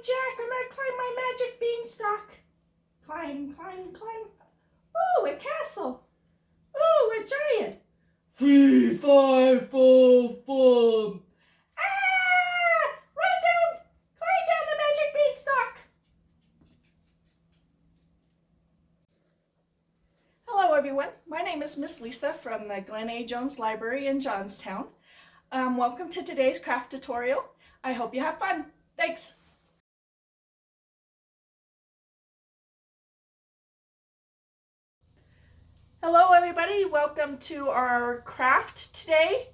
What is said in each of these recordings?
Jack. I'm gonna climb my magic beanstalk. Climb, climb, climb. Ooh, a castle. Ooh, a giant. 3, 5, 4, 4. Ah! Climb down the magic beanstalk. Hello everyone, my name is Miss Lisa from the Glenn A. Jones Library in Johnstown. Welcome to today's craft tutorial. I hope you have fun. Thanks. Hello everybody, welcome to our craft today.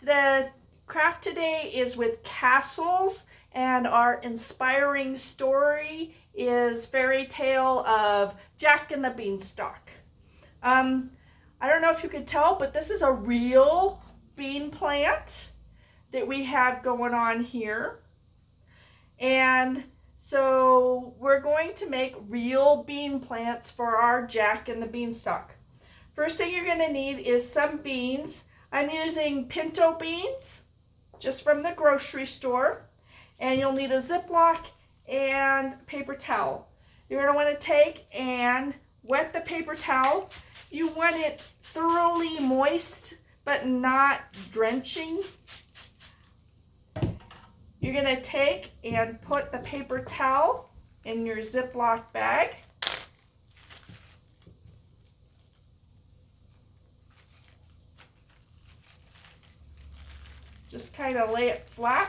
The craft today is with castles, and our inspiring story is Fairy Tale of Jack and the Beanstalk. I don't know if you could tell, but this is a real bean plant that we have going on here. And so we're going to make real bean plants for our Jack and the Beanstalk. First thing you're going to need is some beans. I'm using pinto beans, just from the grocery store. And you'll need a Ziploc and paper towel. You're going to want to take and wet the paper towel. You want it thoroughly moist, but not drenching. You're going to take and put the paper towel in your Ziploc bag. Just kind of lay it flat.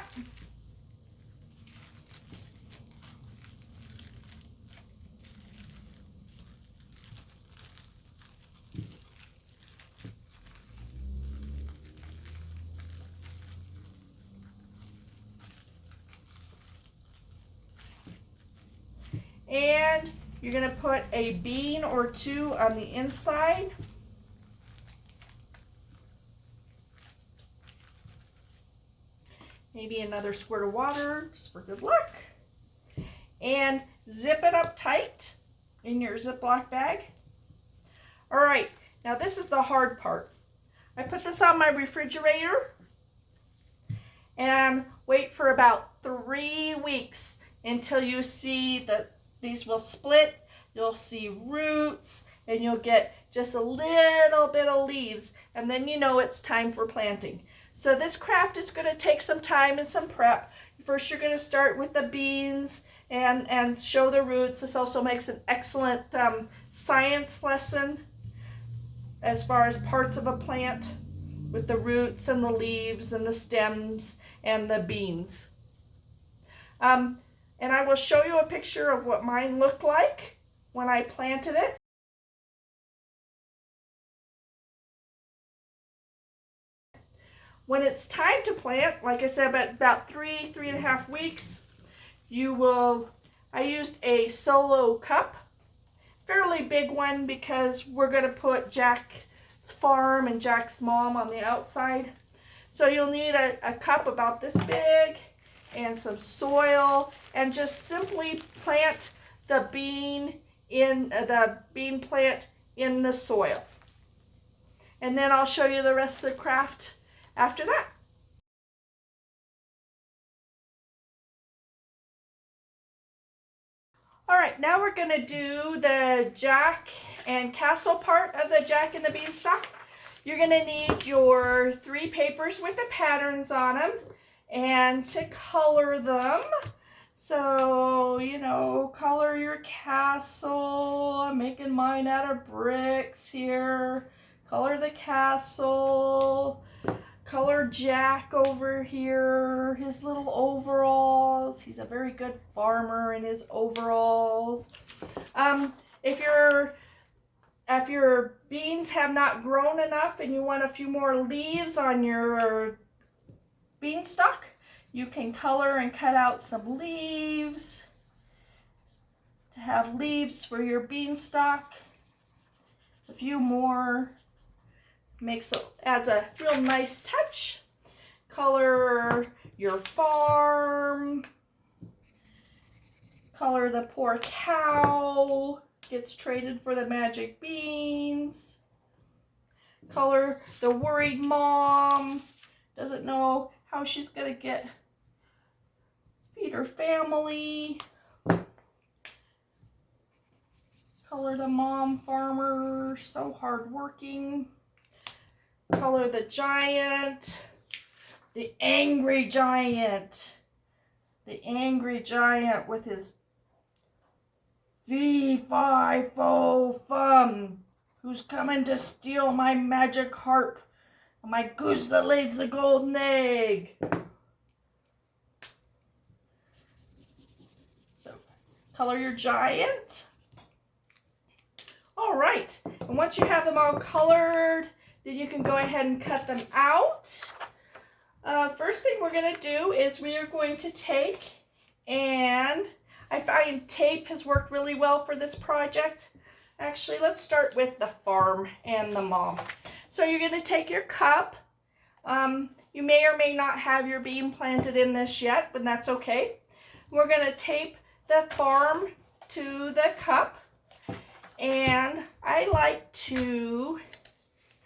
And you're going to put a bean or two on the inside. Maybe another squirt of water, just for good luck. And zip it up tight in your Ziploc bag. All right, now this is the hard part. I put this on my refrigerator and wait for about 3 weeks until you see that these will split. You'll see roots, and you'll get just a little bit of leaves, and then you know it's time for planting. So this craft is going to take some time and some prep. First, you're going to start with the beans and show the roots. This also makes an excellent science lesson as far as parts of a plant, with the roots and the leaves and the stems and the beans. And I will show you a picture of what mine looked like when I planted it. When it's time to plant, like I said, about 3.5 weeks, I used a solo cup, fairly big one, because we're going to put Jack's farm and Jack's mom on the outside. So you'll need a cup about this big and some soil, and just simply plant the bean plant in the soil. And then I'll show you the rest of the craft after that. All right, now we're going to do the Jack and Castle part of the Jack and the Beanstalk. You're going to need your 3 papers with the patterns on them and to color them. So, color your castle. I'm making mine out of bricks here. Color the castle. Color Jack over here, his little overalls. He's a very good farmer in his overalls. If your beans have not grown enough and you want a few more leaves on your beanstalk, you can color and cut out some leaves to have leaves for your beanstalk. A few more. Adds a real nice touch. Color your farm. Color the poor cow gets traded for the magic beans. Color the worried mom, doesn't know how she's gonna feed meet her family. Color the mom farmer, so hardworking. Color the giant, the angry giant. The angry giant with his fee-fi-fo-fum. Who's coming to steal my magic harp? My goose that lays the golden egg. So, color your giant. All right, and once you have them all colored, then you can go ahead and cut them out. First thing we're gonna do is we are going to take, and I find tape has worked really well for this project. Actually, let's start with the farm and the mom. So you're gonna take your cup. You may or may not have your bean planted in this yet, but that's okay. We're gonna tape the farm to the cup. And I like to,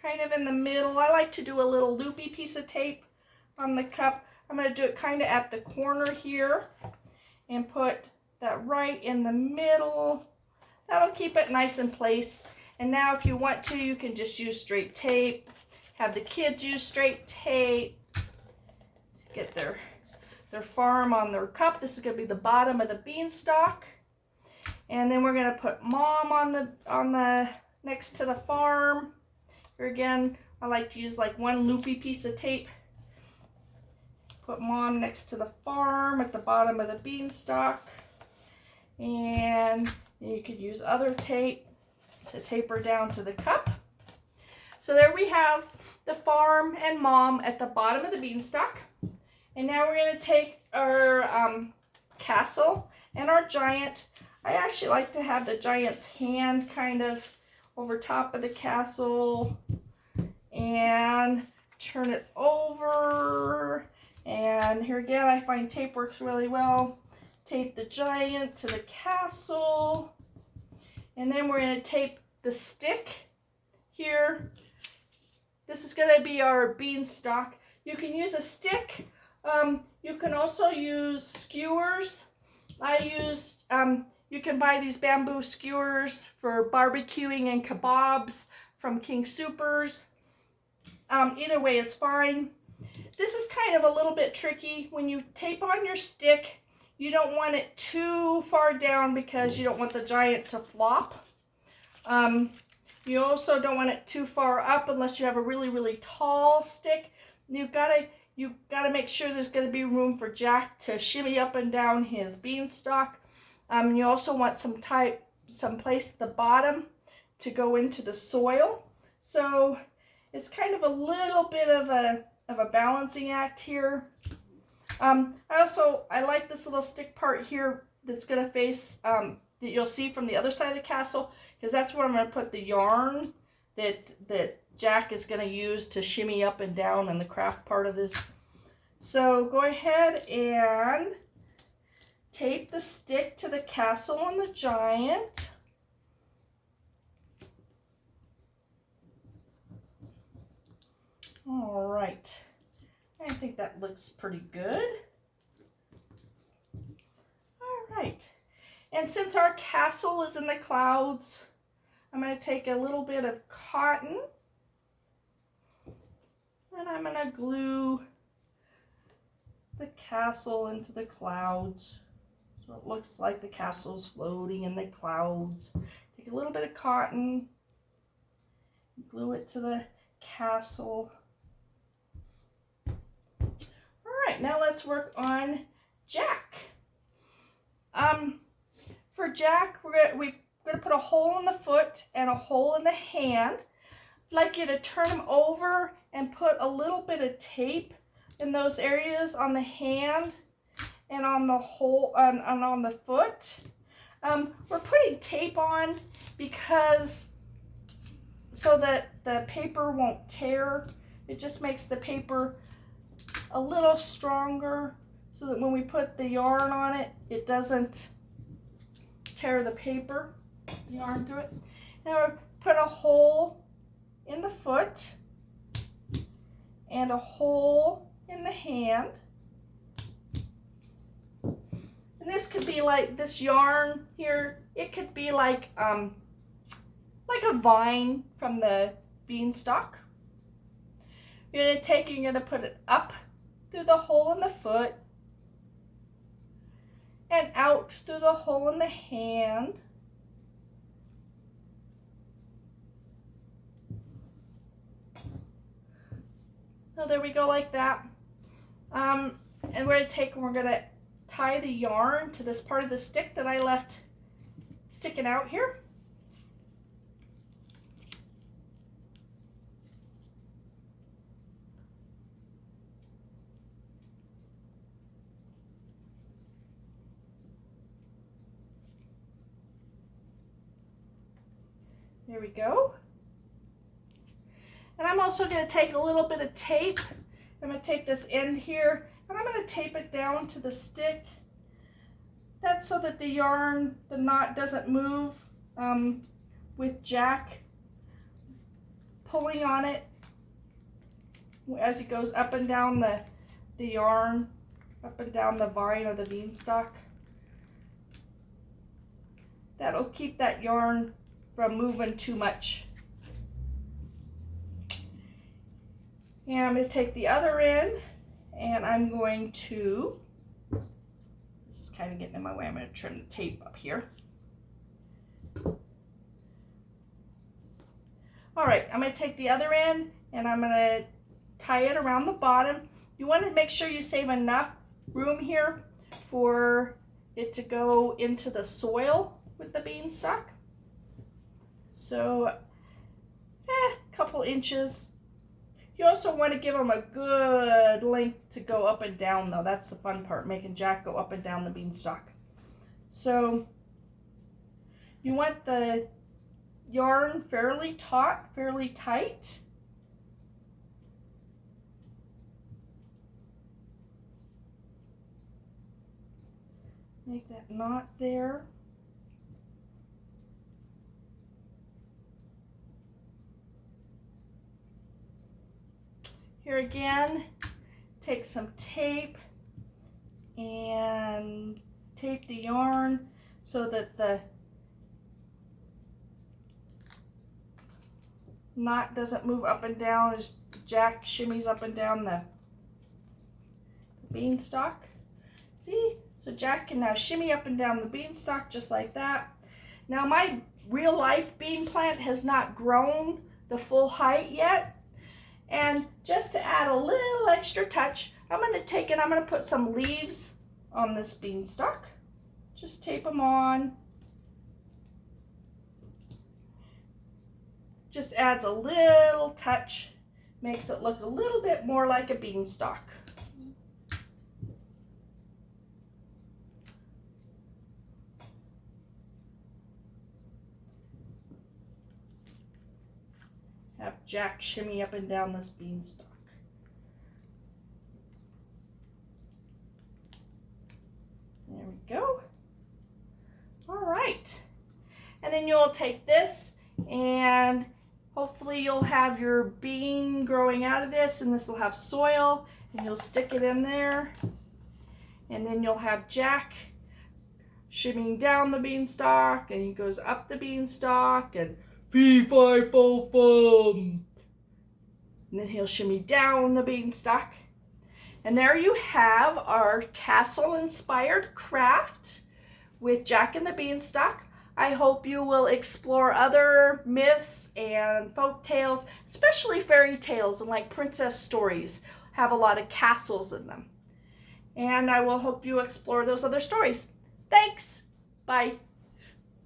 kind of in the middle, I like to do a little loopy piece of tape on the cup. I'm going to do it kind of at the corner here and put that right in the middle. That'll keep it nice in place. And now if you want to, you can just use straight tape. Have the kids use straight tape to get their farm on their cup. This is going to be the bottom of the beanstalk. And then we're going to put mom on the next to the farm. Here again, I like to use like one loopy piece of tape. Put mom next to the farm at the bottom of the beanstalk. And you could use other tape to tape her down to the cup. So there we have the farm and mom at the bottom of the beanstalk. And now we're going to take our castle and our giant. I actually like to have the giant's hand kind of over top of the castle and turn it over. And here again, I find tape works really well. Tape the giant to the castle. And then we're going to tape the stick here. This is going to be our beanstalk. You can use a stick. You can also use skewers. I used... you can buy these bamboo skewers for barbecuing and kebabs from King Soopers. Either way is fine. This is kind of a little bit tricky. When you tape on your stick, you don't want it too far down because you don't want the giant to flop. You also don't want it too far up unless you have a really, really tall stick. You've got to make sure there's going to be room for Jack to shimmy up and down his beanstalk. You also want some place at the bottom to go into the soil. So it's kind of a little bit of a balancing act here. I like this little stick part here that's going to face, that you'll see from the other side of the castle, because that's where I'm going to put the yarn that Jack is going to use to shimmy up and down in the craft part of this. So go ahead and tape the stick to the castle and the giant. All right. I think that looks pretty good. All right. And since our castle is in the clouds, I'm going to take a little bit of cotton and I'm going to glue the castle into the clouds. So it looks like the castle's floating in the clouds. Take a little bit of cotton, glue it to the castle. All right, now let's work on Jack. For Jack, we're gonna put a hole in the foot and a hole in the hand. I'd like you to turn him over and put a little bit of tape in those areas on the hand and on the hole and on the foot. We're putting tape on because so that the paper won't tear. It just makes the paper a little stronger so that when we put the yarn on it, it doesn't tear the paper, yarn through it. Now we'll put a hole in the foot and a hole in the hand. And this could be like this yarn here. It could be like a vine from the beanstalk. You're going to take, you're going to put it up through the hole in the foot and out through the hole in the hand. So there we go, like that. And we're going to tie the yarn to this part of the stick that I left sticking out here. There we go. And I'm also going to take a little bit of tape. I'm going to take this end here and I'm going to tape it down to the stick. That's so that the yarn, the knot doesn't move with Jack pulling on it as it goes up and down the yarn, up and down the vine or the beanstalk. That'll keep that yarn from moving too much. And I'm going to take the other end and I'm going to, this is kind of getting in my way, I'm going to trim the tape up here. All right, I'm going to take the other end and I'm going to tie it around the bottom. You want to make sure you save enough room here for it to go into the soil with the beanstalk. So, a couple inches. You also want to give them a good length to go up and down though. That's the fun part, making Jack go up and down the beanstalk. So, you want the yarn fairly taut, fairly tight. Make that knot there. Here again, take some tape and tape the yarn so that the knot doesn't move up and down as Jack shimmies up and down the beanstalk. See? So Jack can now shimmy up and down the beanstalk just like that. Now my real life bean plant has not grown the full height yet. And just to add a little extra touch, I'm going to take it, I'm going to put some leaves on this beanstalk. Just tape them on. Just adds a little touch, makes it look a little bit more like a beanstalk. Have Jack shimmy up and down this beanstalk. There we go. All right. And then you'll take this and hopefully you'll have your bean growing out of this, and this will have soil, and you'll stick it in there. And then you'll have Jack shimmying down the beanstalk, and he goes up the beanstalk, and fee, fi, fo, fum. And then he'll shimmy down the beanstalk. And there you have our castle-inspired craft with Jack and the Beanstalk. I hope you will explore other myths and folk tales, especially fairy tales and like princess stories have a lot of castles in them. And I will hope you explore those other stories. Thanks. Bye.